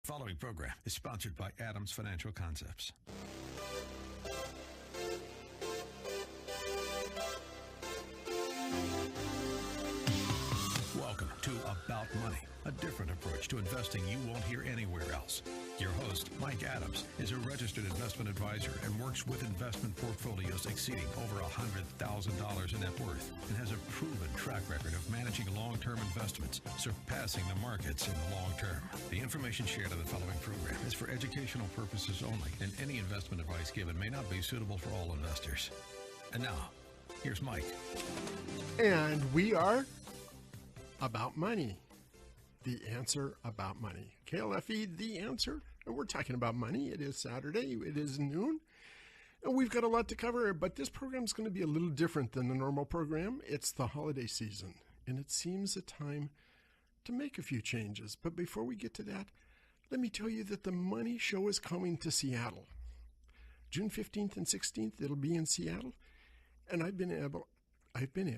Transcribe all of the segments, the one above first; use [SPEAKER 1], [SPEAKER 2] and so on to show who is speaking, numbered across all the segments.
[SPEAKER 1] Following program is sponsored by Adams Financial Concepts. Welcome to About Money, a different approach to investing you won't hear anywhere else. Your host, Mike Adams, is a registered investment advisor and works with investment portfolios exceeding over $100,000 in net worth and has a proven track record of managing long-term investments, surpassing the markets in the long term. The information shared in the following program is for educational purposes only, and any investment advice given may not be suitable for all investors. And now, here's Mike.
[SPEAKER 2] And we are About Money. The Answer About Money. KLFE, The Answer. And we're talking about money. It is Saturday. It is noon. And we've got a lot to cover, but this program is going to be a little different than the normal program. It's the holiday season, and it seems a time to make a few changes. But before we get to that, let me tell you that the Money Show is coming to Seattle. June 15th and 16th, it'll be in Seattle. And I've been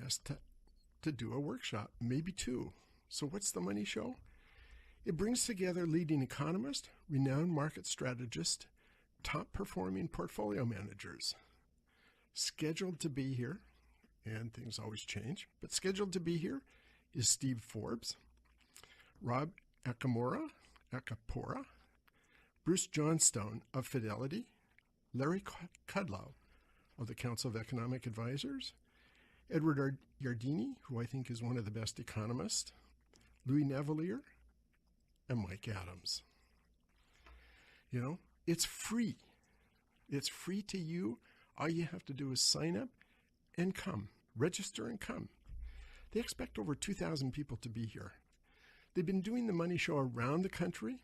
[SPEAKER 2] asked to do a workshop, maybe two. So what's the Money Show? It brings together leading economists, renowned market strategists, top-performing portfolio managers. Scheduled to be here, and things always change, but scheduled to be here is Steve Forbes, Rob Akapora, Bruce Johnstone of Fidelity, Larry Kudlow of the Council of Economic Advisors, Edward Yardeni, who I think is one of the best economists, Louis Navalier, and Mike Adams. You know, it's free. It's free to you. All you have to do is sign up and come. Register and come. They expect over 2,000 people to be here. They've been doing the Money Show around the country.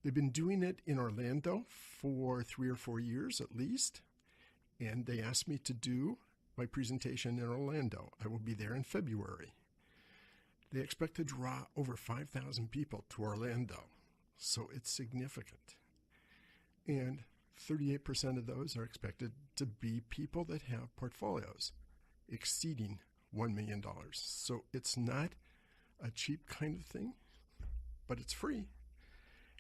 [SPEAKER 2] They've been doing it in Orlando for 3 or 4 years at least. And they asked me to do my presentation in Orlando. I will be there in February. They expect to draw over 5,000 people to Orlando, so it's significant. And 38% of those are expected to be people that have portfolios exceeding $1 million. So it's not a cheap kind of thing, but it's free.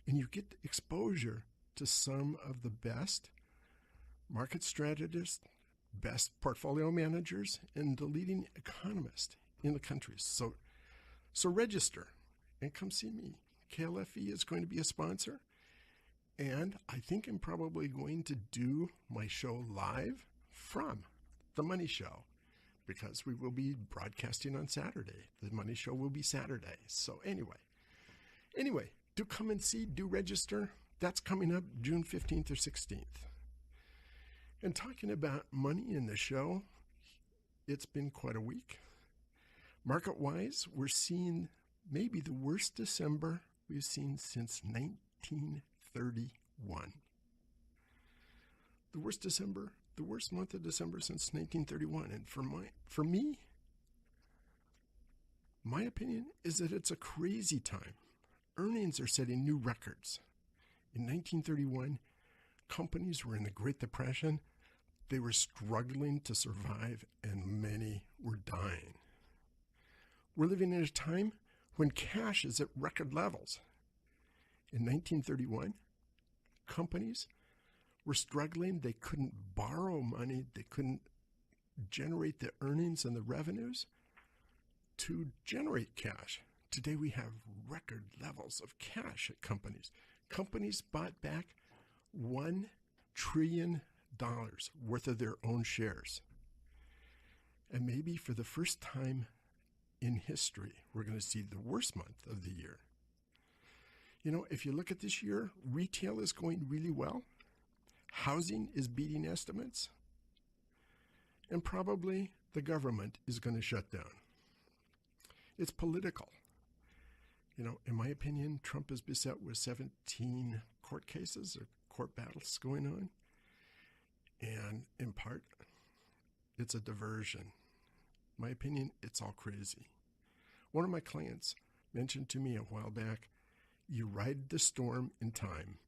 [SPEAKER 2] And you get exposure to some of the best market strategists, best portfolio managers, and the leading economists in the country. So register and come see me. KLFE is going to be a sponsor, and I think I'm probably going to do my show live from the Money Show because we will be broadcasting on Saturday. The Money Show will be Saturday. So anyway, do come and see, do register. That's coming up June 15th or 16th. And talking about money in the show, it's been quite a week. Market-wise, we're seeing maybe the worst December we've seen since 1931. The worst month of December since 1931. And for me, my opinion is that it's a crazy time. Earnings are setting new records. In 1931, companies were in the Great Depression. They were struggling to survive, and many were dying. We're living in a time when cash is at record levels. In 1931, companies were struggling. They couldn't borrow money. They couldn't generate the earnings and the revenues to generate cash. Today we have record levels of cash at companies. Companies bought back $1 trillion worth of their own shares. And maybe for the first time in history, we're going to see the worst month of the year. You know, if you look at this year, retail is going really well. Housing is beating estimates. And probably the government is going to shut down. It's political. You know, in my opinion, Trump is beset with 17 court cases or court battles going on. And in part, it's a diversion. In my opinion, it's all crazy. One of my clients mentioned to me a while back, you ride the storm in time.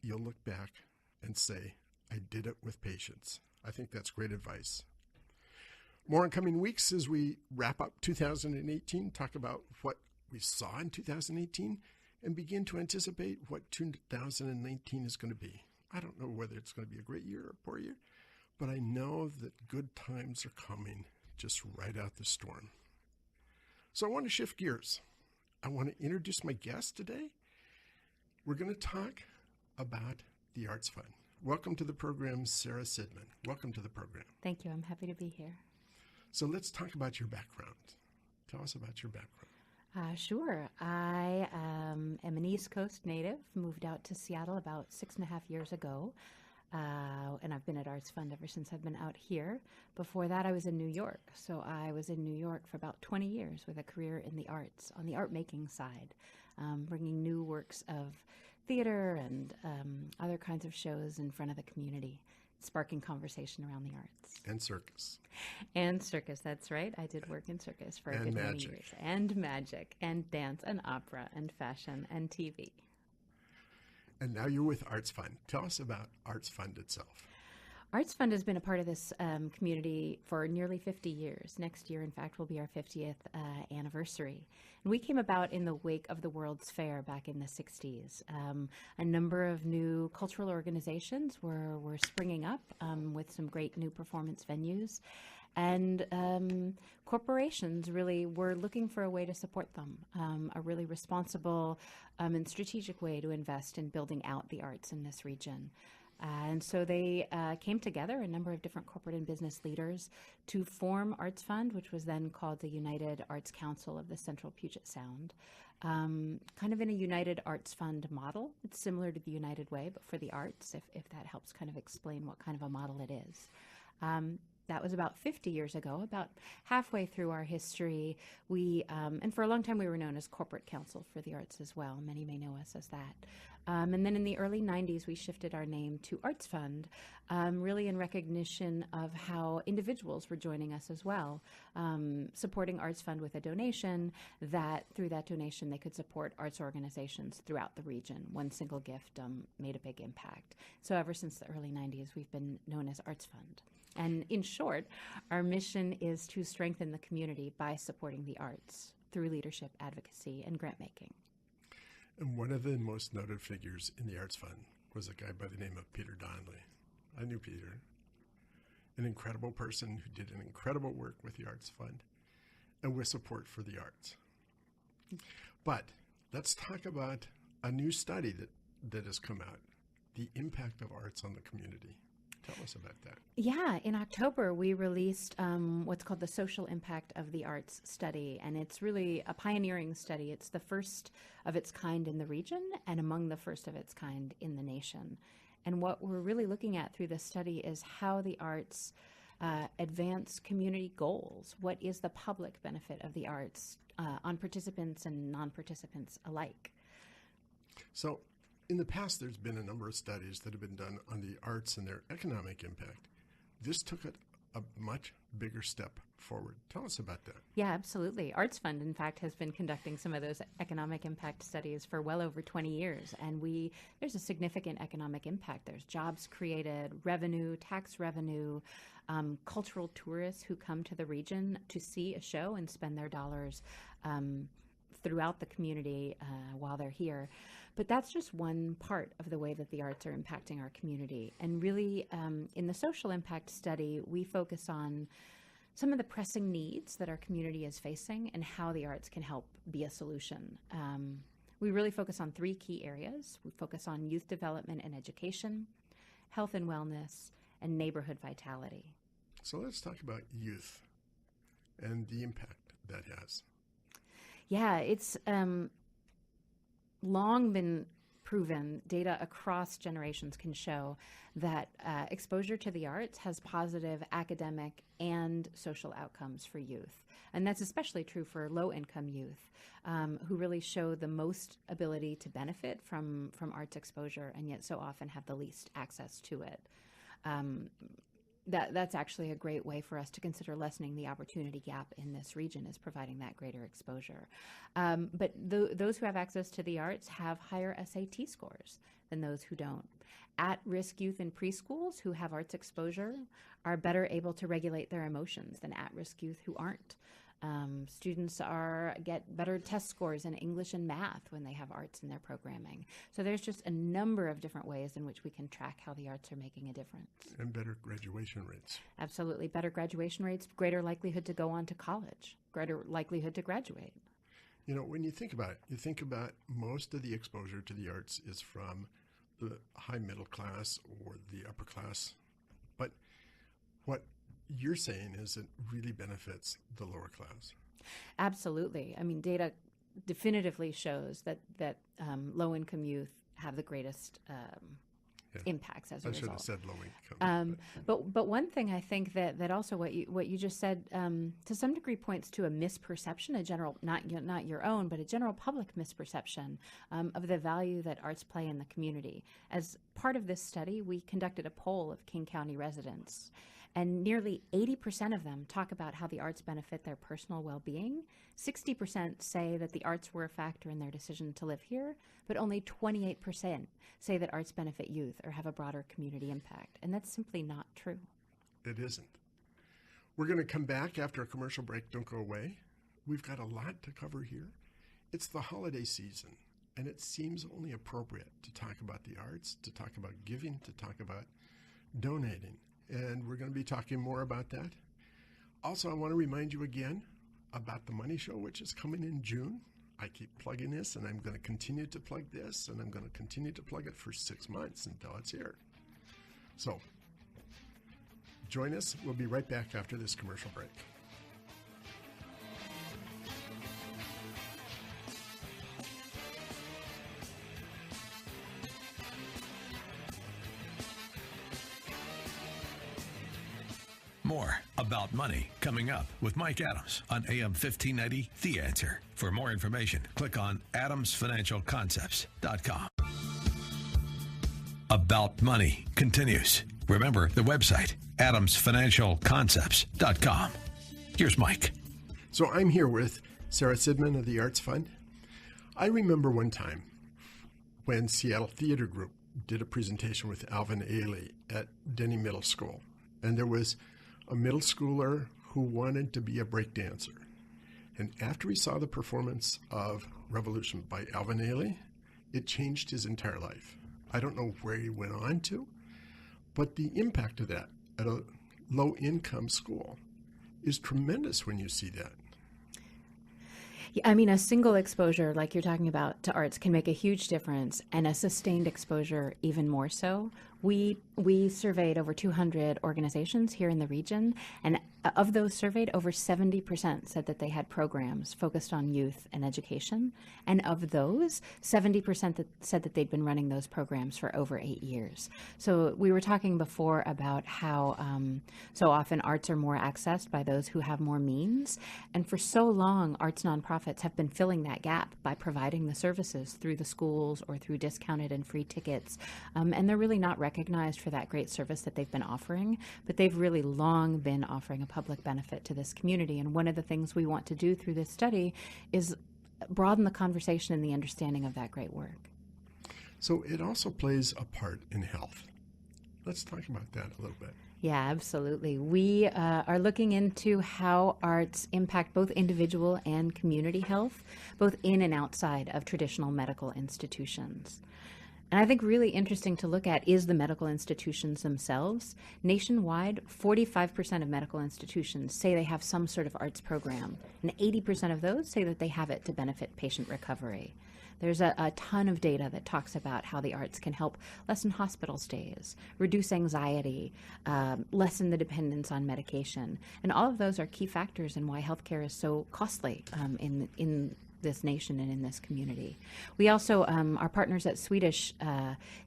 [SPEAKER 2] You'll look back and say, I did it with patience. I think that's great advice. More in coming weeks as we wrap up 2018, talk about what we saw in 2018, and begin to anticipate what 2019 is going to be. I don't know whether it's going to be a great year or a poor year, but I know that good times are coming. Just ride out the storm. So I want to shift gears. I want to introduce my guest today. We're going to talk about the ArtsFund. Welcome to the program, Sarah Sidman. Welcome to the program.
[SPEAKER 3] Thank you. I'm happy to be here.
[SPEAKER 2] So let's talk about your background. Tell us about your background.
[SPEAKER 3] Sure. I am an East Coast native, moved out to Seattle about 6.5 years ago. And I've been at ArtsFund ever since I've been out here. Before that, I was in New York. So I was in New York for about 20 years with a career in the arts, on the art making side, bringing new works of theater and other kinds of shows in front of the community, sparking conversation around the arts.
[SPEAKER 2] And circus.
[SPEAKER 3] And circus, that's right. I did work in circus for a good many years. And magic, and dance, and opera, and fashion, and TV.
[SPEAKER 2] And now you're with ArtsFund. Tell us about ArtsFund itself.
[SPEAKER 3] ArtsFund has been a part of this community for nearly 50 years. Next year, in fact, will be our 50th anniversary. And we came about in the wake of the World's Fair back in the 60s. A number of new cultural organizations were springing up with some great new performance venues. And corporations really were looking for a way to support them, a really responsible and strategic way to invest in building out the arts in this region. And so they came together, a number of different corporate and business leaders, to form ArtsFund, which was then called the United Arts Council of the Central Puget Sound, kind of in a United Arts Fund model. It's similar to the United Way, but for the arts, if that helps kind of explain what kind of a model it is. That was about 50 years ago. About halfway through our history, we, and for a long time we were known as Corporate Council for the Arts as well. Many may know us as that. And then in the early 90s, we shifted our name to ArtsFund, really in recognition of how individuals were joining us as well, supporting ArtsFund with a donation that through that donation they could support arts organizations throughout the region. One single gift made a big impact. So ever since the early 90s, we've been known as ArtsFund. And in short, our mission is to strengthen the community by supporting the arts through leadership, advocacy, and grant making.
[SPEAKER 2] And one of the most noted figures in the ArtsFund was a guy by the name of Peter Donnelly. I knew Peter, an incredible person who did an incredible work with the ArtsFund and with support for the arts. But let's talk about a new study that has come out, the impact of arts on the community. Tell us about that.
[SPEAKER 3] Yeah, in October, we released what's called the Social Impact of the Arts study, and it's really a pioneering study. It's the first of its kind in the region and among the first of its kind in the nation. And what we're really looking at through this study is how the arts advance community goals. What is the public benefit of the arts on participants and non-participants alike?
[SPEAKER 2] So, in the past, there's been a number of studies that have been done on the arts and their economic impact. This took it a much bigger step forward. Tell us about that.
[SPEAKER 3] Yeah, absolutely. ArtsFund, in fact, has been conducting some of those economic impact studies for well over 20 years. And there's a significant economic impact. There's jobs created, revenue, tax revenue, cultural tourists who come to the region to see a show and spend their dollars throughout the community while they're here. But that's just one part of the way that the arts are impacting our community. And really, in the social impact study, we focus on some of the pressing needs that our community is facing and how the arts can help be a solution. We really focus on 3 key areas. We focus on youth development and education, health and wellness, and neighborhood vitality.
[SPEAKER 2] So let's talk about youth and the impact that has.
[SPEAKER 3] Yeah, it's long been proven, data across generations can show that exposure to the arts has positive academic and social outcomes for youth. And that's especially true for low-income youth who really show the most ability to benefit from arts exposure and yet so often have the least access to it. That's actually a great way for us to consider lessening the opportunity gap in this region, is providing that greater exposure. But those who have access to the arts have higher SAT scores than those who don't. At-risk youth in preschools who have arts exposure are better able to regulate their emotions than at-risk youth who aren't. Students get better test scores in English and math when they have arts in their programming. So there's just a number of different ways in which we can track how the arts are making a difference.
[SPEAKER 2] And better graduation rates.
[SPEAKER 3] Absolutely. Better graduation rates, greater likelihood to go on to college, greater likelihood to graduate.
[SPEAKER 2] You know, when you think about it, you think about most of the exposure to the arts is from the high middle class or the upper class. But what you're saying is it really benefits the lower class.
[SPEAKER 3] Absolutely. I mean, data definitively shows that low-income youth have the greatest impacts as a result.
[SPEAKER 2] I should have said low-income.
[SPEAKER 3] But one thing I think that also what you just said to some degree points to a misperception, a general not your own, but a general public misperception of the value that arts play in the community. As part of this study, we conducted a poll of King County residents. And nearly 80% of them talk about how the arts benefit their personal well-being. 60% say that the arts were a factor in their decision to live here, but only 28% say that arts benefit youth or have a broader community impact. And that's simply not true.
[SPEAKER 2] It isn't. We're going to come back after a commercial break. Don't go away. We've got a lot to cover here. It's the holiday season, and it seems only appropriate to talk about the arts, to talk about giving, to talk about donating. And we're going to be talking more about that. Also, I want to remind you again about the Money Show, which is coming in June. I keep plugging this, and I'm going to continue to plug this, and I'm going to continue to plug it for 6 months until it's here. So, join us. We'll be right back after this commercial break.
[SPEAKER 1] More about money coming up with Mike Adams on AM 1590, The Answer. For more information, click on adamsfinancialconcepts.com. About Money continues. Remember the website, adamsfinancialconcepts.com. Here's Mike.
[SPEAKER 2] So I'm here with Sarah Sidman of the ArtsFund. I remember one time when Seattle Theater Group did a presentation with Alvin Ailey at Denny Middle School. And there was a middle schooler who wanted to be a breakdancer. And after he saw the performance of Revolution by Alvin Ailey, it changed his entire life. I don't know where he went on to, but the impact of that at a low-income school is tremendous when you see that.
[SPEAKER 3] I mean, a single exposure, like you're talking about, to arts can make a huge difference, and a sustained exposure even more so. We surveyed over 200 organizations here in the region, and of those surveyed, over 70% said that they had programs focused on youth and education. And of those, 70% said that they'd been running those programs for over 8 years. So we were talking before about how so often arts are more accessed by those who have more means. And for so long, arts nonprofits have been filling that gap by providing the services through the schools or through discounted and free tickets. And they're really not recognized for that great service that they've been offering, but they've really long been offering a public benefit to this community. And one of the things we want to do through this study is broaden the conversation and the understanding of that great work.
[SPEAKER 2] So it also plays a part in health. Let's talk about that a little bit.
[SPEAKER 3] Yeah, absolutely. We are looking into how arts impact both individual and community health, both in and outside of traditional medical institutions. And I think really interesting to look at is the medical institutions themselves. Nationwide, 45% of medical institutions say they have some sort of arts program, and 80% of those say that they have it to benefit patient recovery. There's a ton of data that talks about how the arts can help lessen hospital stays, reduce anxiety, lessen the dependence on medication. And all of those are key factors in why healthcare is so costly in this nation and in this community. We also, our partners at Swedish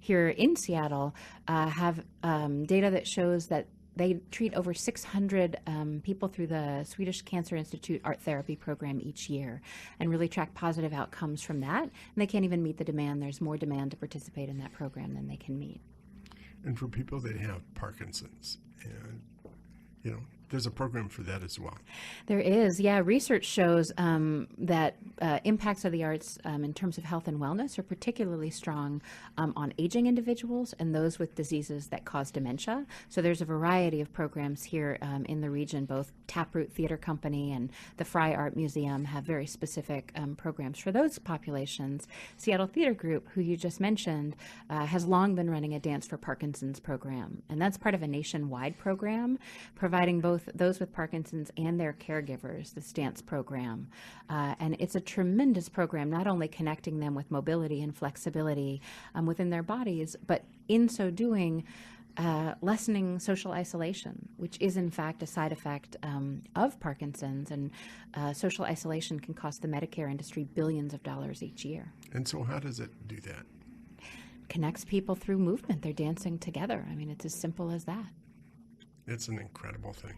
[SPEAKER 3] here in Seattle have data that shows that they treat over 600 people through the Swedish Cancer Institute art therapy program each year and really track positive outcomes from that. And they can't even meet the demand. There's more demand to participate in that program than they can meet.
[SPEAKER 2] And for people that have Parkinson's and, there's a program for that as well.
[SPEAKER 3] There is, yeah. Research shows that impacts of the arts in terms of health and wellness are particularly strong on aging individuals and those with diseases that cause dementia. So there's a variety of programs here in the region. Both Taproot Theater Company and the Fry Art Museum have very specific programs for those populations. Seattle Theater Group, who you just mentioned, has long been running a Dance for Parkinson's program. And that's part of a nationwide program providing both those with Parkinson's and their caregivers, this dance program. And it's a tremendous program, not only connecting them with mobility and flexibility within their bodies, but in so doing, lessening social isolation, which is in fact a side effect of Parkinson's. And social isolation can cost the Medicare industry billions of dollars each year.
[SPEAKER 2] And so how does it do that?
[SPEAKER 3] Connects people through movement. They're dancing together. I mean, it's as simple as that.
[SPEAKER 2] It's an incredible thing.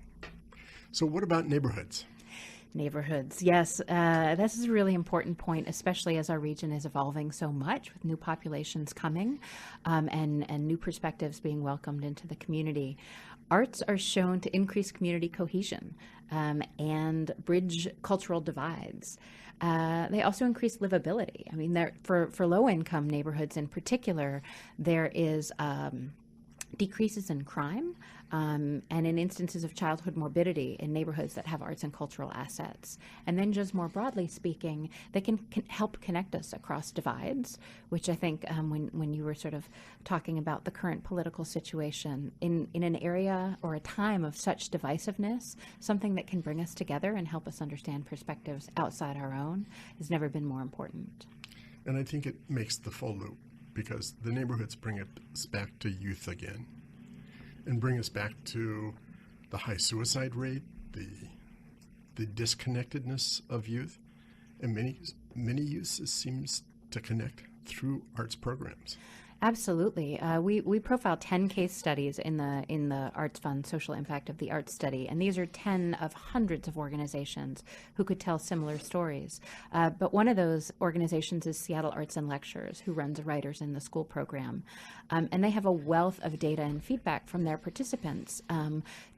[SPEAKER 2] So what about neighborhoods?
[SPEAKER 3] Neighborhoods, yes. This is a really important point, especially as our region is evolving so much with new populations coming and new perspectives being welcomed into the community. Arts are shown to increase community cohesion and bridge cultural divides. They also increase livability. I mean, for low-income neighborhoods in particular, there is decreases in crime and in instances of childhood morbidity in neighborhoods that have arts and cultural assets. And then just more broadly speaking, they can help connect us across divides, which I think when you were sort of talking about the current political situation, in an area or a time of such divisiveness, something that can bring us together and help us understand perspectives outside our own has never been more important.
[SPEAKER 2] And I think it makes the full loop, because the neighborhoods bring us back to youth again and bring us back to the high suicide rate, the disconnectedness of youth. And many youths seems to connect through arts programs.
[SPEAKER 3] Absolutely. We profiled 10 case studies in the ArtsFund Social Impact of the Arts Study, and these are 10 of hundreds of organizations who could tell similar stories. But one of those organizations is Seattle Arts and Lectures, who runs Writers in the School program. And they have a wealth of data and feedback from their participants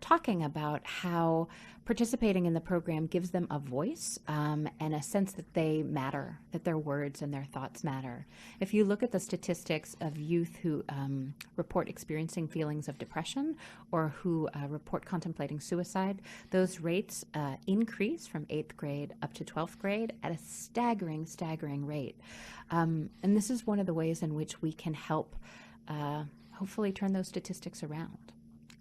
[SPEAKER 3] talking about how participating in the program gives them a voice and a sense that they matter, that their words and their thoughts matter. If you look at the statistics of youth who report experiencing feelings of depression or who report contemplating suicide, those rates increase from 8th grade up to 12th grade at a staggering rate. And this is one of the ways in which we can help hopefully turn those statistics around.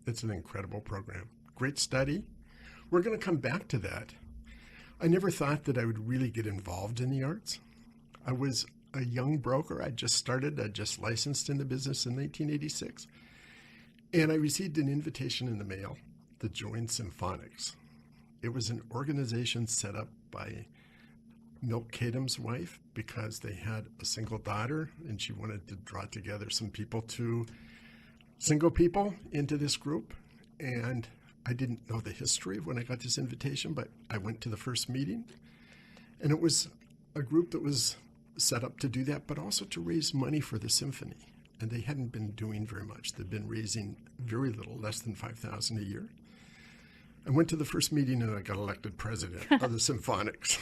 [SPEAKER 2] It's an incredible program. Great study. We're going to come back to that. I never thought that I would really get involved in the arts. I was a young broker. I just licensed in the business in 1986. And I received an invitation in the mail to join Symphonics. It was an organization set up by Milt Kadam's wife because they had a single daughter and she wanted to draw together some single people into this group. And I didn't know the history when I got this invitation, but I went to the first meeting, and it was a group that was set up to do that, but also to raise money for the symphony. And they hadn't been doing very much. They'd been raising very little, less than $5,000 a year. I went to the first meeting and I got elected president of the Symphonics.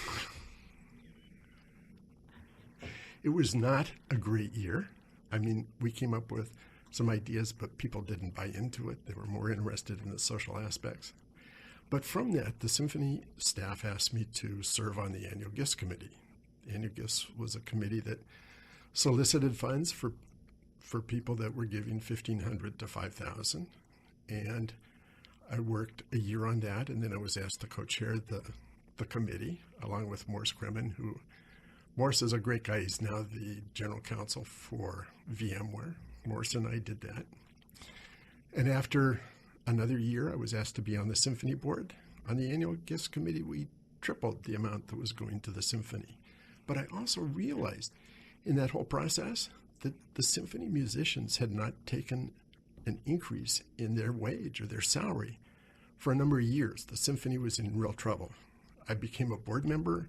[SPEAKER 2] It was not a great year. I mean, we came up with some ideas, but people didn't buy into it. They were more interested in the social aspects. But from that, the symphony staff asked me to serve on the annual gifts committee. The annual gifts was a committee that solicited funds for people that were giving $1,500 to $5,000. And I worked a year on that, and then I was asked to co-chair the committee, along with Morse Kremen, who Morse is a great guy. He's now the general counsel for VMware. Morse and I did that. And after another year, I was asked to be on the symphony board. On the annual gifts committee, we tripled the amount that was going to the symphony. But I also realized in that whole process that the symphony musicians had not taken an increase in their wage or their salary for a number of years. The symphony was in real trouble. I became a board member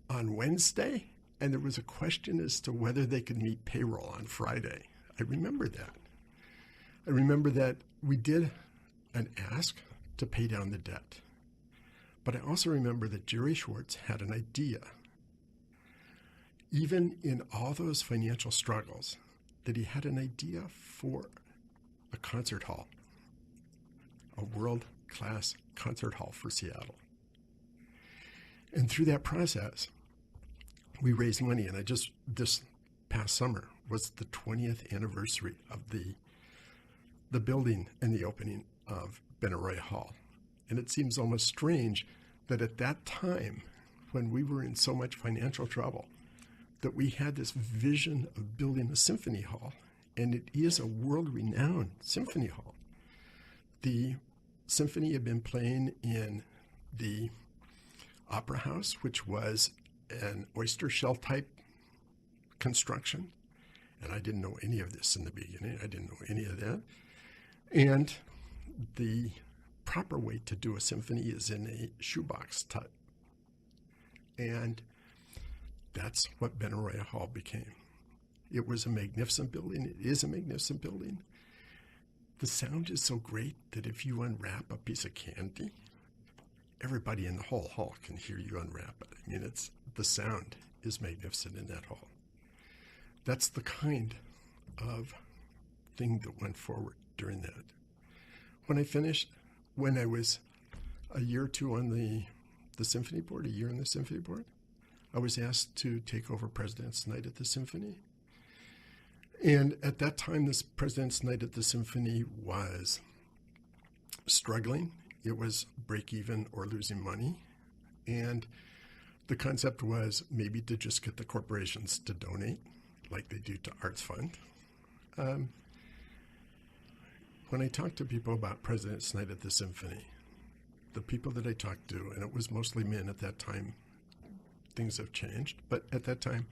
[SPEAKER 2] on Wednesday, and there was a question as to whether they could meet payroll on Friday. I remember that. I remember that we did an ask to pay down the debt. But I also remember that Jerry Schwartz had an idea, even in all those financial struggles, that he had an idea for a concert hall, a world-class concert hall for Seattle. And through that process, we raised money, and this past summer was the 20th anniversary of the building and the opening of Benaroya Hall. And it seems almost strange that at that time, when we were in so much financial trouble, that we had this vision of building a symphony hall, and it is a world-renowned symphony hall. The symphony had been playing in the Opera House, which was an oyster shell type construction, and I didn't know any of this in the beginning. I didn't know any of that. And the proper way to do a symphony is in a shoebox type. And that's what Benaroya Hall became. It was a magnificent building. It is a magnificent building. The sound is so great that if you unwrap a piece of candy, everybody in the whole hall can hear you unwrap it. I mean, the sound is magnificent in that hall. That's the kind of thing that went forward during that. When I finished, when I was a year or two on the symphony board, a year on the symphony board, I was asked to take over President's Night at the Symphony. And at that time, this President's Night at the Symphony was struggling. It was break even or losing money. And the concept was maybe to just get the corporations to donate like they do to ArtsFund. When I talked to people about President's Night at the Symphony, the people that I talked to, and it was mostly men at that time, things have changed, but at that time,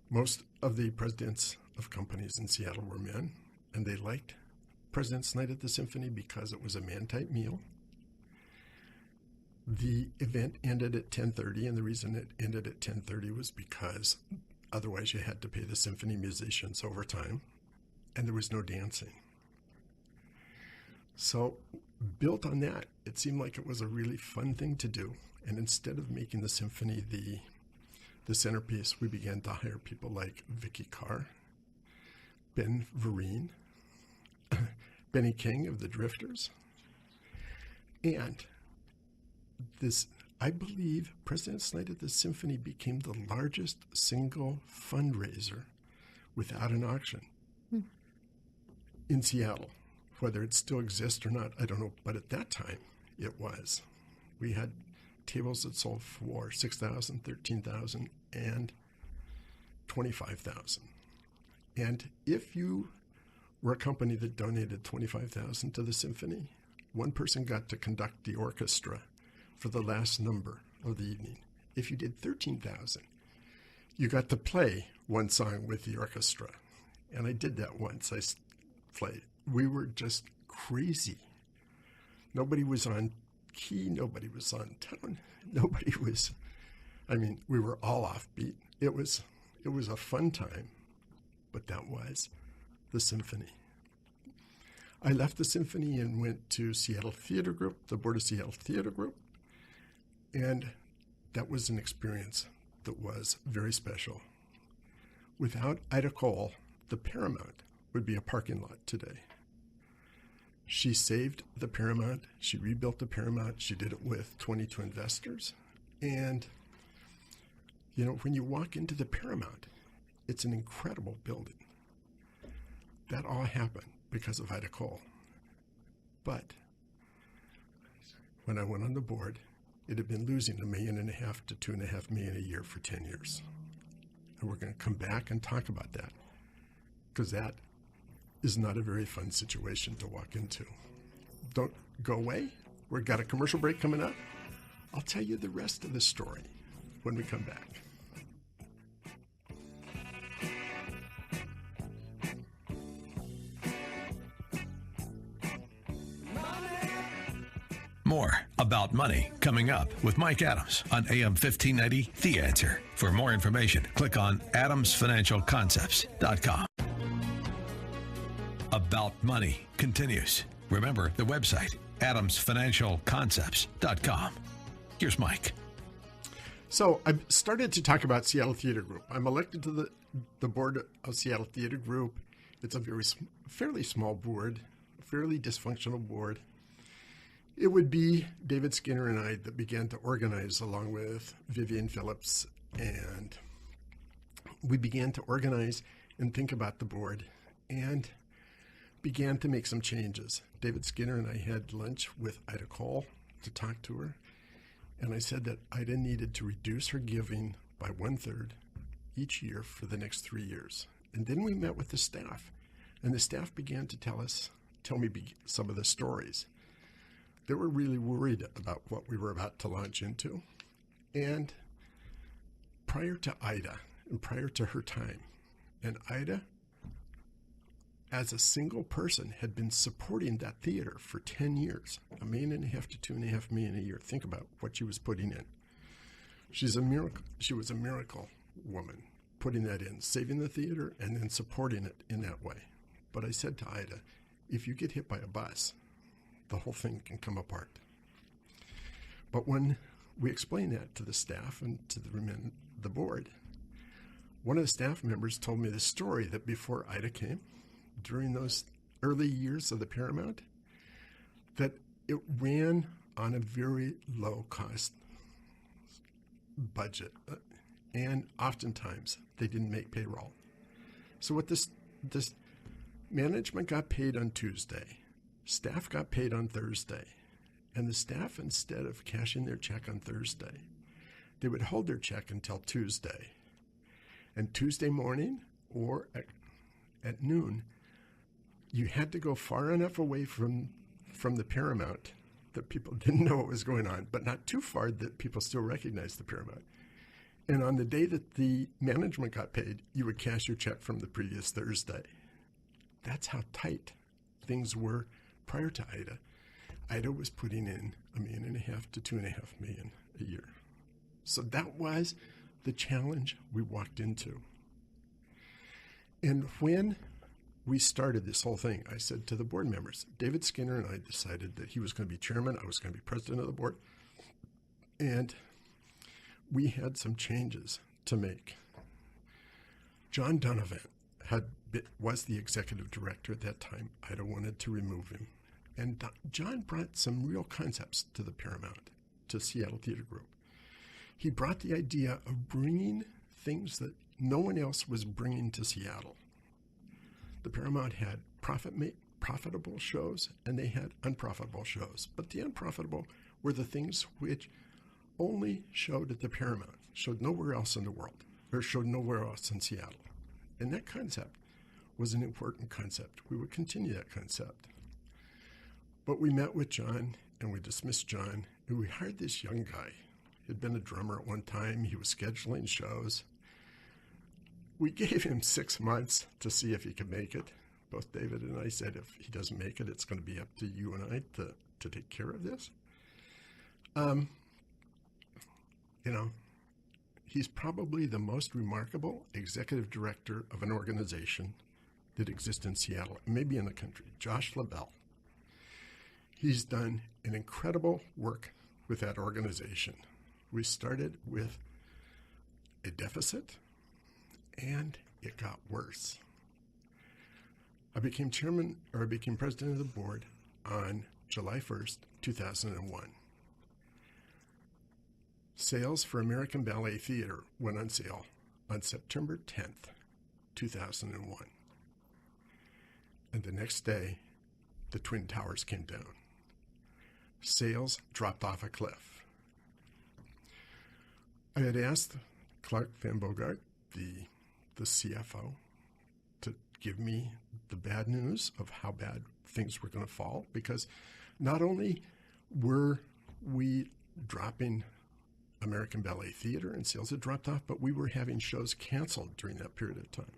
[SPEAKER 2] most of the presidents of companies in Seattle were men, and they liked President's Night at the Symphony because it was a man-type meal. The event ended at 10:30, and the reason it ended at 10:30 was because otherwise you had to pay the symphony musicians overtime, and there was no dancing. So built on that, it seemed like it was a really fun thing to do. And instead of making the symphony the centerpiece, we began to hire people like Vicky Carr, Ben Vereen, Benny King of the Drifters. And this, I believe, President's Night at the Symphony became the largest single fundraiser without an auction in Seattle. Whether it still exists or not, I don't know. But at that time, it was. We had tables that sold for $6,000, $13,000, and $25,000. And if you were a company that donated $25,000 to the symphony, one person got to conduct the orchestra for the last number of the evening. If you did $13,000, you got to play one song with the orchestra. And I did that once. I played. We were just crazy. Nobody was on key. Nobody was on tone. Nobody was, we were all offbeat. It was a fun time, but that was the symphony. I left the symphony and went to Seattle Theater Group, the board of Seattle Theater Group, and that was an experience that was very special. Without Ida Cole, the Paramount would be a parking lot today. She saved the Paramount. She rebuilt the Paramount. She did it with 22 investors. And, when you walk into the Paramount, it's an incredible building. That all happened because of Ida Cole. But when I went on the board, it had been losing $1.5 million to $2.5 million a year for 10 years. And we're going to come back and talk about that, because that is not a very fun situation to walk into. Don't go away. We've got a commercial break coming up. I'll tell you the rest of the story when we come back.
[SPEAKER 1] More about money coming up with Mike Adams on AM 1590 The Answer. For more information, click on adamsfinancialconcepts.com. About Money continues. Remember the website, AdamsFinancialConcepts.com. Here's Mike.
[SPEAKER 2] So I've started to talk about Seattle Theater Group. I'm elected to the board of Seattle Theater Group. It's a fairly small board, a fairly dysfunctional board. It would be David Skinner and I that began to organize along with Vivian Phillips, and we began to organize and think about the board and began to make some changes. David Skinner and I had lunch with Ida Cole to talk to her. And I said that Ida needed to reduce her giving by 1/3 each year for the next 3 years. And then we met with the staff, and the staff began to tell me some of the stories. They were really worried about what we were about to launch into. And prior to Ida, and prior to her time, and Ida, as a single person, had been supporting that theater for 10 years, $1.5 million to $2.5 million a year. Think about what she was putting in. She's a miracle. She was a miracle woman, putting that in, saving the theater, and then supporting it in that way. But I said to Ida, if you get hit by a bus, the whole thing can come apart. But when we explained that to the staff and to the board, one of the staff members told me the story that before Ida came, during those early years of the Paramount, that it ran on a very low-cost budget, and oftentimes they didn't make payroll. So what this management got paid on Tuesday, staff got paid on Thursday, and the staff, instead of cashing their check on Thursday, they would hold their check until Tuesday. And Tuesday morning or at noon, you had to go far enough away from the Paramount that people didn't know what was going on, but not too far that people still recognized the Paramount. And on the day that the management got paid, you would cash your check from the previous Thursday. That's how tight things were prior to Ida. Ida was putting in $1.5 million to $2.5 million a year. So that was the challenge we walked into. And when we started this whole thing, I said to the board members, David Skinner and I decided that he was going to be chairman, I was going to be president of the board, and we had some changes to make. John Donovan was the executive director at that time. Ida wanted to remove him. And John brought some real concepts to the Paramount, to Seattle Theater Group. He brought the idea of bringing things that no one else was bringing to Seattle. The Paramount had profitable shows, and they had unprofitable shows. But the unprofitable were the things which only showed at the Paramount, showed nowhere else in the world, or showed nowhere else in Seattle. And that concept was an important concept. We would continue that concept. But we met with John, and we dismissed John, and we hired this young guy. He'd been a drummer at one time. He was scheduling shows. We gave him 6 months to see if he could make it. Both David and I said, if he doesn't make it, it's going to be up to you and I to take care of this. He's probably the most remarkable executive director of an organization that exists in Seattle, maybe in the country, Josh LaBelle. He's done an incredible work with that organization. We started with a deficit, and it got worse. I became president of the board on July 1st, 2001. Sales for American Ballet Theater went on sale on September 10th, 2001. And the next day, the Twin Towers came down. Sales dropped off a cliff. I had asked Clark Van Bogart, the CFO, to give me the bad news of how bad things were going to fall, because not only were we dropping American Ballet Theater and sales had dropped off, but we were having shows canceled during that period of time.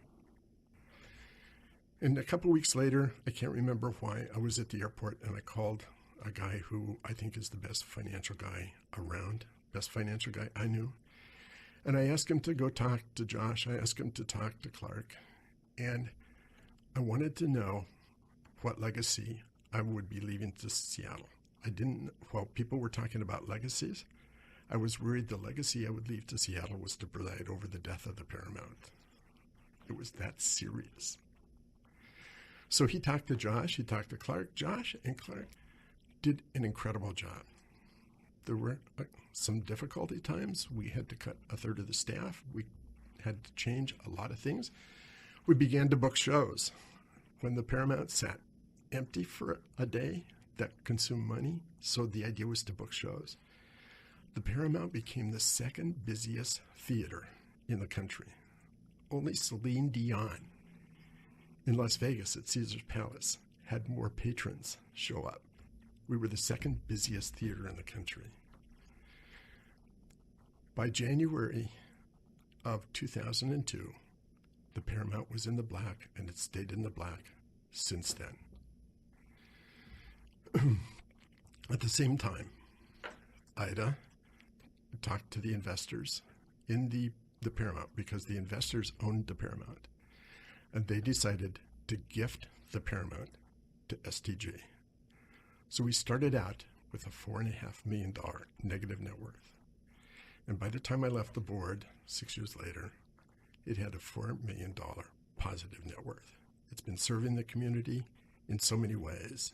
[SPEAKER 2] And a couple weeks later, I can't remember why, I was at the airport and I called a guy who I think is the best financial guy around, best financial guy I knew. And I asked him to go talk to Josh. I asked him to talk to Clark. And I wanted to know what legacy I would be leaving to Seattle. While people were talking about legacies, I was worried the legacy I would leave to Seattle was to preside over the death of the Paramount. It was that serious. So he talked to Josh, he talked to Clark. Josh and Clark did an incredible job. There were some difficulty times. We had to cut a third of the staff. We had to change a lot of things. We began to book shows. When the Paramount sat empty for a day, that consumed money, so the idea was to book shows. The Paramount became the second busiest theater in the country. Only Celine Dion in Las Vegas at Caesar's Palace had more patrons show up. We were the second busiest theater in the country. By January of 2002, the Paramount was in the black, and it stayed in the black since then. At the same time, Ida talked to the investors in the Paramount, because the investors owned the Paramount, and they decided to gift the Paramount to STG. So we started out with a $4.5 million negative net worth. And by the time I left the board 6 years later, it had a $4 million positive net worth. It's been serving the community in so many ways.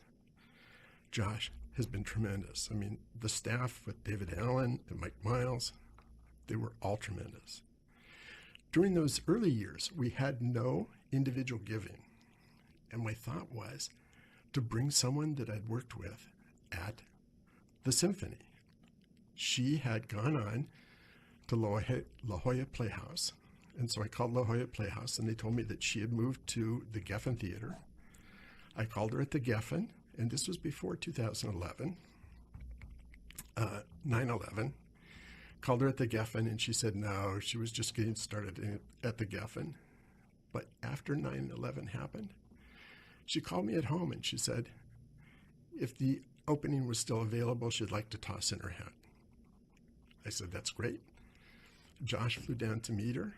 [SPEAKER 2] Josh has been tremendous. I mean, the staff with David Allen and Mike Miles, they were all tremendous. During those early years, we had no individual giving. And my thought was to bring someone that I'd worked with at the symphony. She had gone on to La Jolla Playhouse. And so I called La Jolla Playhouse, and they told me that she had moved to the Geffen Theater. I called her at the Geffen, and this was before 2011, 9/11. Called her at the Geffen, and she said no, she was just getting started at the Geffen. But after 9/11 happened, she called me at home, and she said if the opening was still available, she'd like to toss in her hat. I said, that's great. Josh flew down to meet her.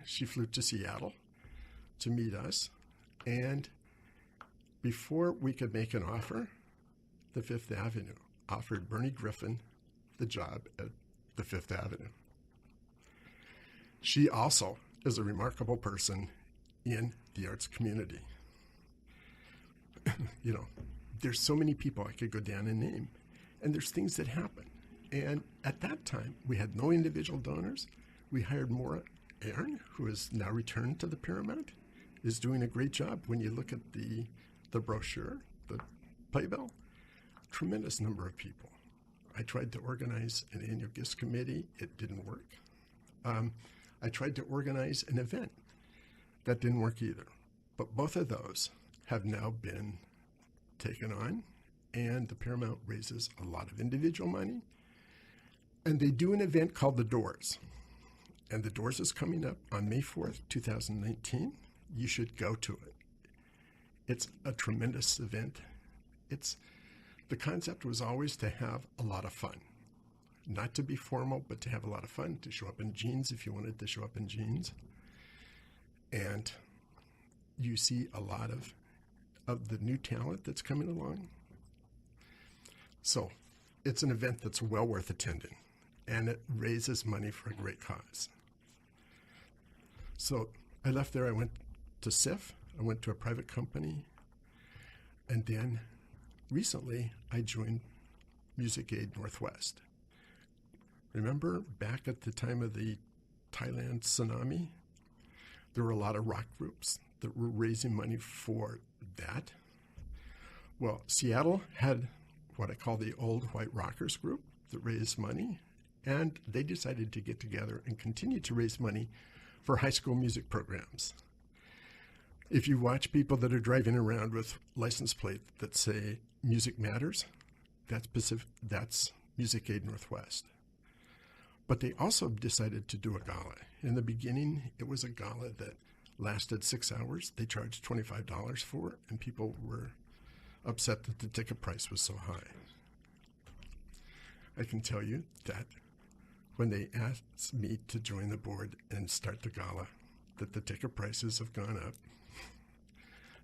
[SPEAKER 2] She flew to Seattle to meet us, and before we could make an offer, the Fifth Avenue offered Bernie Griffin the job at the Fifth Avenue. She also is a remarkable person in the arts community. You know, there's so many people I could go down and name, and there's things that happen. And at that time, we had no individual donors. We hired Maura Aaron, who has now returned to the Paramount, is doing a great job. When you look at the brochure, the playbill, tremendous number of people. I tried to organize an annual gifts committee. It didn't work. I tried to organize an event. That didn't work either. But both of those have now been taken on, and the Paramount raises a lot of individual money. And they do an event called The Doors. And The Doors is coming up on May 4th, 2019. You should go to it. It's a tremendous event. The concept was always to have a lot of fun. Not to be formal, but to have a lot of fun, to show up in jeans if you wanted to show up in jeans. And you see a lot of the new talent that's coming along. So it's an event that's well worth attending, and it raises money for a great cause. So I left there. I went to SIF. I went to a private company. And then recently I joined Music Aid Northwest. Remember back at the time of the Thailand tsunami, there were a lot of rock groups that were raising money for that. Well, Seattle had what I call the Old White Rockers group that raised money, and they decided to get together and continue to raise money for high school music programs. If you watch people that are driving around with license plates that say Music Matters, that's Music Aid Northwest. But they also decided to do a gala. In the beginning, it was a gala that lasted 6 hours. They charged $25 for it, and people were upset that the ticket price was so high. I can tell you that when they asked me to join the board and start the gala, that the ticket prices have gone up.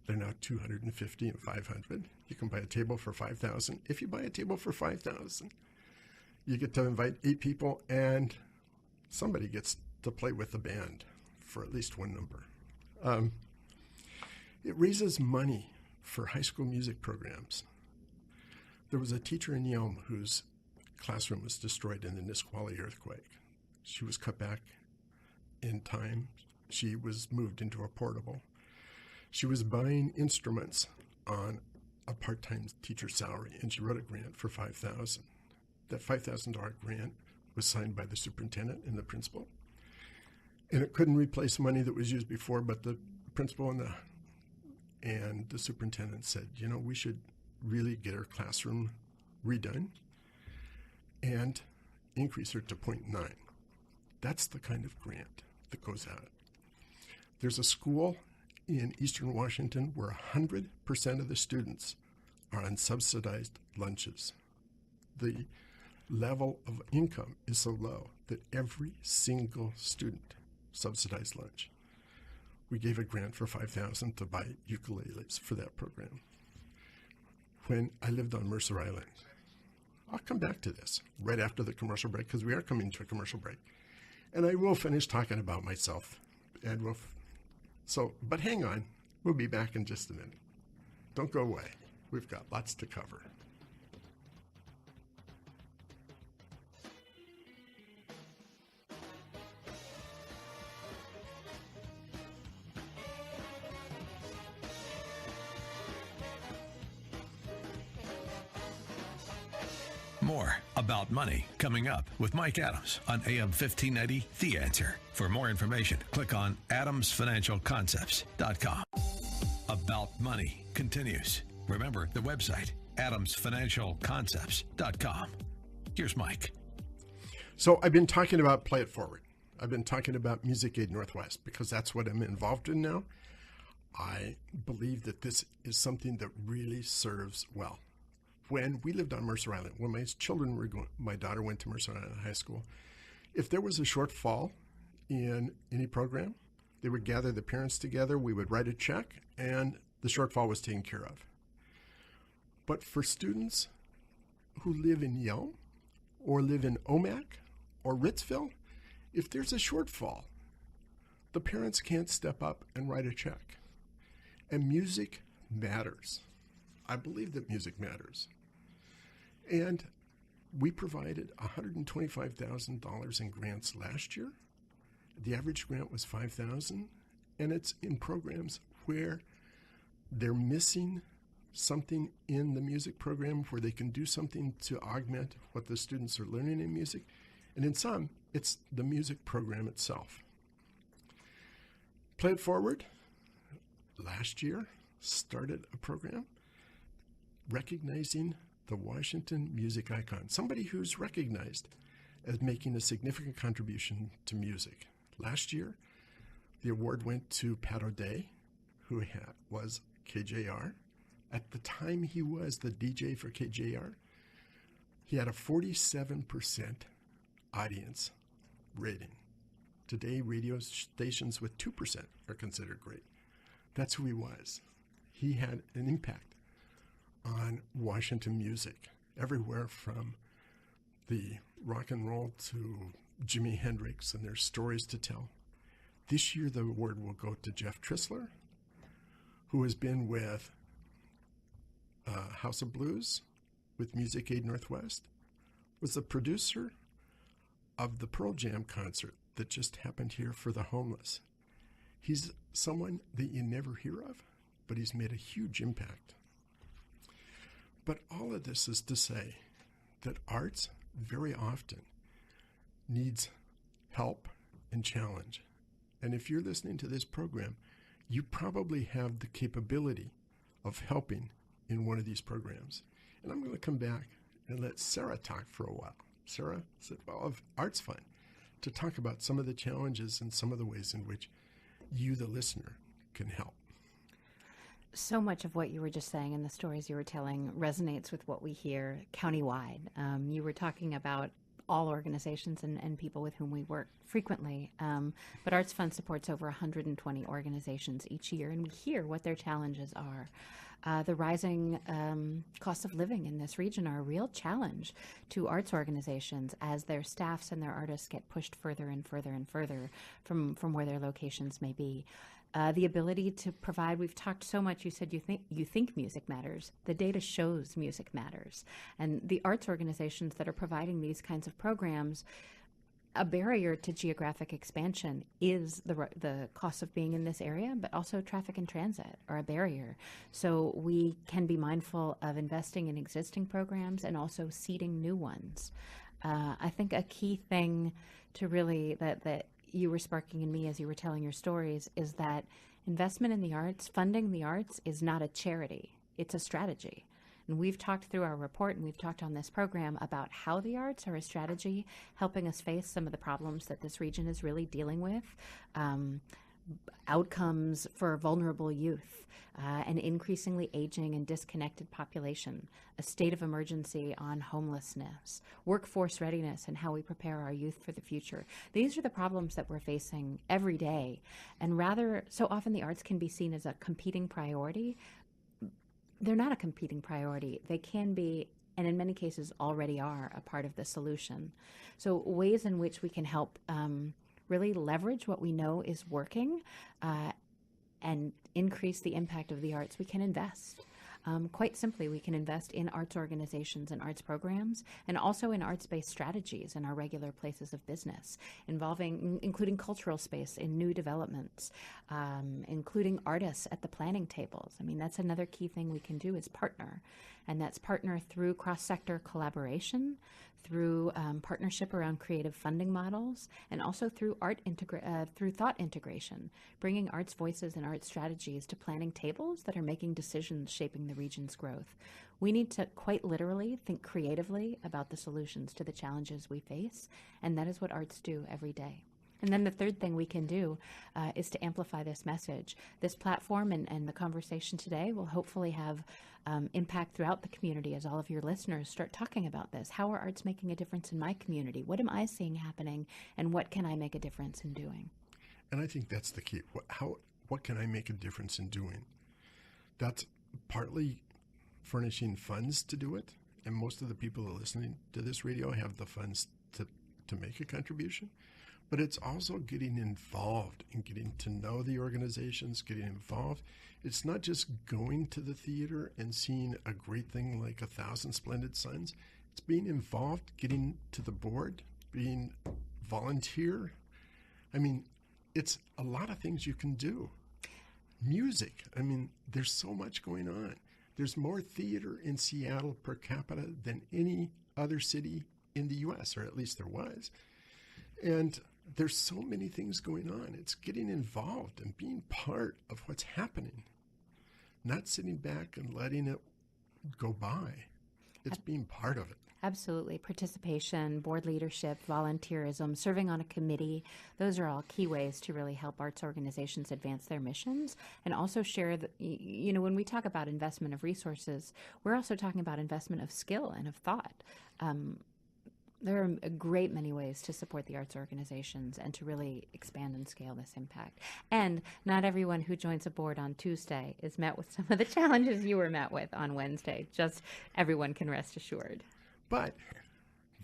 [SPEAKER 2] They're now $250 and $500. You can buy a table for $5,000. If you buy a table for $5,000, you get to invite 8 people, and somebody gets to play with the band for at least one number. It raises money for high school music programs. There was a teacher in Yelm whose classroom was destroyed in the Nisqually earthquake. She was cut back in time. She was moved into a portable. She was buying instruments on a part-time teacher's salary, and she wrote a grant for $5,000. That $5,000 grant was signed by the superintendent and the principal. And it couldn't replace money that was used before, but the principal and the superintendent said, we should really get our classroom redone and increase her to 0.9. That's the kind of grant that goes out. There's a school in Eastern Washington where 100% of the students are on subsidized lunches. The level of income is so low that every single student subsidized lunch. We gave a grant for $5,000 to buy ukuleles for that program. When I lived on Mercer Island, I'll come back to this right after the commercial break, because we are coming to a commercial break. And I will finish talking about myself. And but hang on, we'll be back in just a minute. Don't go away. We've got lots to cover.
[SPEAKER 1] More about money coming up with Mike Adams on AM 1590, The Answer. For more information, click on adamsfinancialconcepts.com. About Money continues. Remember the website, adamsfinancialconcepts.com. Here's Mike.
[SPEAKER 2] So I've been talking about Play It Forward. I've been talking about Music Aid Northwest because that's what I'm involved in now. I believe that this is something that really serves well. When we lived on Mercer Island, when my daughter went to Mercer Island High School, if there was a shortfall in any program, they would gather the parents together, we would write a check, and the shortfall was taken care of. But for students who live in Yelm or live in Omak or Ritzville, if there's a shortfall, the parents can't step up and write a check. And music matters. I believe that music matters. And we provided $125,000 in grants last year. The average grant was $5,000, and it's in programs where they're missing something in the music program where they can do something to augment what the students are learning in music. And in some, it's the music program itself. Play It Forward, last year, started a program recognizing the Washington music icon, somebody who's recognized as making a significant contribution to music. Last year, the award went to Pat O'Day, who was KJR. At the time he was the DJ for KJR, he had a 47% audience rating. Today, radio stations with 2% are considered great. That's who he was. He had an impact on Washington music, everywhere from the rock and roll to Jimi Hendrix, and there's stories to tell. This year, the award will go to Jeff Tressler, who has been with House of Blues, with Music Aid Northwest, was the producer of the Pearl Jam concert that just happened here for the homeless. He's someone that you never hear of, but he's made a huge impact. But all of this is to say that arts very often needs help and challenge. And if you're listening to this program, you probably have the capability of helping in one of these programs. And I'm going to come back and let Sarah talk for a while. Sarah of ArtsFund to talk about some of the challenges and some of the ways in which you, the listener, can help.
[SPEAKER 3] So much of what you were just saying and the stories you were telling resonates with what we hear countywide. You were talking about all organizations and people with whom we work frequently. But ArtsFund supports over 120 organizations each year, and we hear what their challenges are. The rising cost of living in this region are a real challenge to arts organizations as their staffs and their artists get pushed further and further and further from where their locations may be. The ability to provide, we've talked so much, you said you think music matters. The data shows music matters. And the arts organizations that are providing these kinds of programs, a barrier to geographic expansion is the cost of being in this area, but also traffic and transit are a barrier. So we can be mindful of investing in existing programs and also seeding new ones. I think a key thing to really that you were sparking in me as you were telling your stories is that investment in the arts, funding the arts, is not a charity. It's a strategy. And we've talked through our report and we've talked on this program about how the arts are a strategy, helping us face some of the problems that this region is really dealing with. Outcomes for vulnerable youth, an increasingly aging and disconnected population, a state of emergency on homelessness, workforce readiness, and how we prepare our youth for the future. These are the problems that we're facing every day. And rather, so often the arts can be seen as a competing priority. They're not a competing priority. They can be, and in many cases already are, a part of the solution. So ways in which we can help really leverage what we know is working and increase the impact of the arts, we can invest. Quite simply, we can invest in arts organizations and arts programs, and also in arts-based strategies in our regular places of business, including cultural space in new developments, including artists at the planning tables. I mean, that's another key thing we can do is partner, and that's partner through cross-sector collaboration, through partnership around creative funding models, and also through through thought integration, bringing arts voices and arts strategies to planning tables that are making decisions shaping the region's growth. We need to quite literally think creatively about the solutions to the challenges we face, and that is what arts do every day. And then the third thing we can do is to amplify this message. This platform and the conversation today will hopefully have impact throughout the community as all of your listeners start talking about this. How are arts making a difference in my community? What am I seeing happening? And what can I make a difference in doing?
[SPEAKER 2] And I think that's the key. What can I make a difference in doing? That's partly furnishing funds to do it. And most of the people that are listening to this radio have the funds to make a contribution. But it's also getting involved and getting to know the organizations, getting involved. It's not just going to the theater and seeing a great thing like 1,000 Splendid Suns. It's being involved, getting to the board, being volunteer. I mean, it's a lot of things you can do. Music. I mean, there's so much going on. There's more theater in Seattle per capita than any other city in the U.S., or at least there was. And there's so many things going on. It's getting involved and being part of what's happening, not sitting back and letting it go by. It's being part of it.
[SPEAKER 3] Absolutely. Participation, board leadership, volunteerism, serving on a committee, those are all key ways to really help arts organizations advance their missions and also share, when we talk about investment of resources, we're also talking about investment of skill and of thought. There are a great many ways to support the arts organizations and to really expand and scale this impact. And not everyone who joins a board on Tuesday is met with some of the challenges you were met with on Wednesday. Just everyone can rest assured.
[SPEAKER 2] But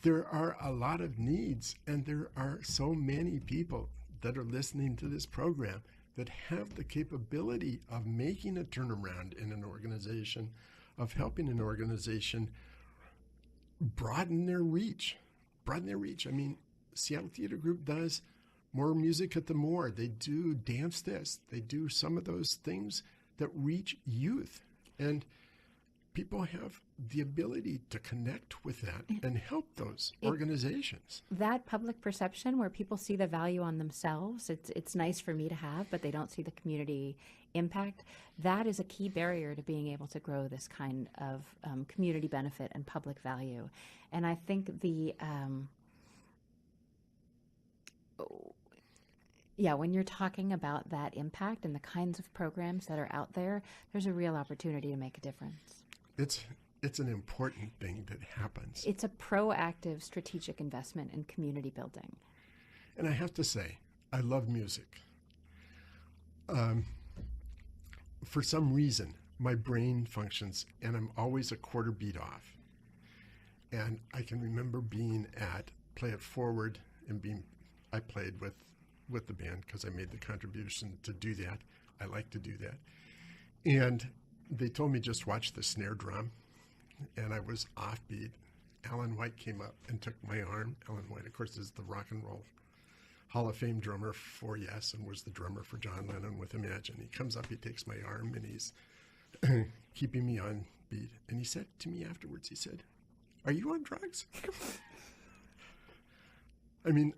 [SPEAKER 2] there are a lot of needs, and there are so many people that are listening to this program that have the capability of making a turnaround in an organization, of helping an organization broaden their reach. I mean, Seattle Theater Group does more music at the Moore. They do Dance This. They do some of those things that reach youth. And people have the ability to connect with that and help those organizations.
[SPEAKER 3] That public perception where people see the value on themselves, it's nice for me to have, but they don't see the community impact, that is a key barrier to being able to grow this kind of community benefit and public value. And I think when you're talking about that impact and the kinds of programs that are out there, there's a real opportunity to make a difference.
[SPEAKER 2] it's an important thing that happens.
[SPEAKER 3] It's a proactive strategic investment in community building.
[SPEAKER 2] And I have to say, I love music. For some reason, my brain functions, and I'm always a quarter beat off. And I can remember being at Play It Forward and I played with the band because I made the contribution to do that. I like to do that. And they told me just watch the snare drum, and I was offbeat. Alan White came up and took my arm. Alan White, of course, is the Rock and Roll Hall of Fame drummer for Yes and was the drummer for John Lennon with Imagine. He comes up, he takes my arm, and he's keeping me on beat. And he said to me afterwards, he said, "Are you on drugs?" I mean,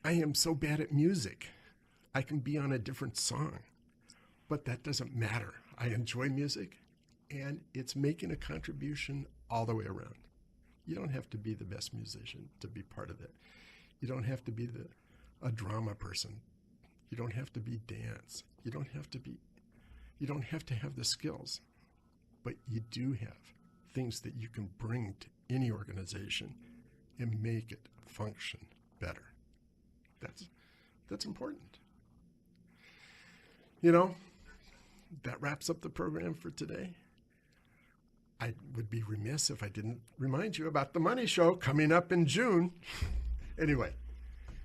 [SPEAKER 2] I am so bad at music. I can be on a different song, but that doesn't matter. I enjoy music, and it's making a contribution all the way around. You don't have to be the best musician to be part of it. You don't have to be a drama person. You don't have to be dance. You don't have to have the skills, but you do have things that you can bring to any organization and make it function better. That's important. You know, that wraps up the program for today. I would be remiss if I didn't remind you about the Money Show coming up in June. Anyway,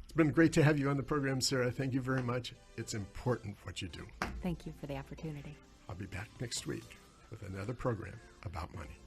[SPEAKER 2] it's been great to have you on the program, Sarah. Thank you very much. It's important what you do.
[SPEAKER 3] Thank you for the opportunity.
[SPEAKER 2] I'll be back next week with another program about money.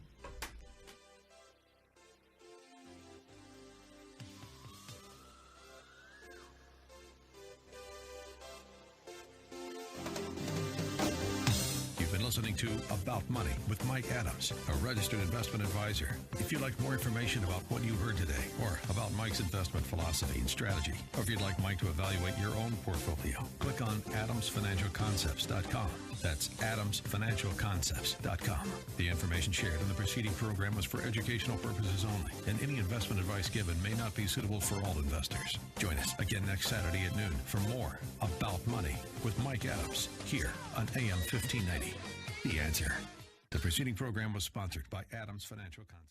[SPEAKER 1] Listening to About Money with Mike Adams, a registered investment advisor. If you'd like more information about what you heard today, or about Mike's investment philosophy and strategy, or if you'd like Mike to evaluate your own portfolio, click on adamsfinancialconcepts.com. That's adamsfinancialconcepts.com. The information shared in the preceding program was for educational purposes only, and any investment advice given may not be suitable for all investors. Join us again next Saturday at noon for more About Money with Mike Adams, here on AM 1590. The Answer. The preceding program was sponsored by Adams Financial Concepts.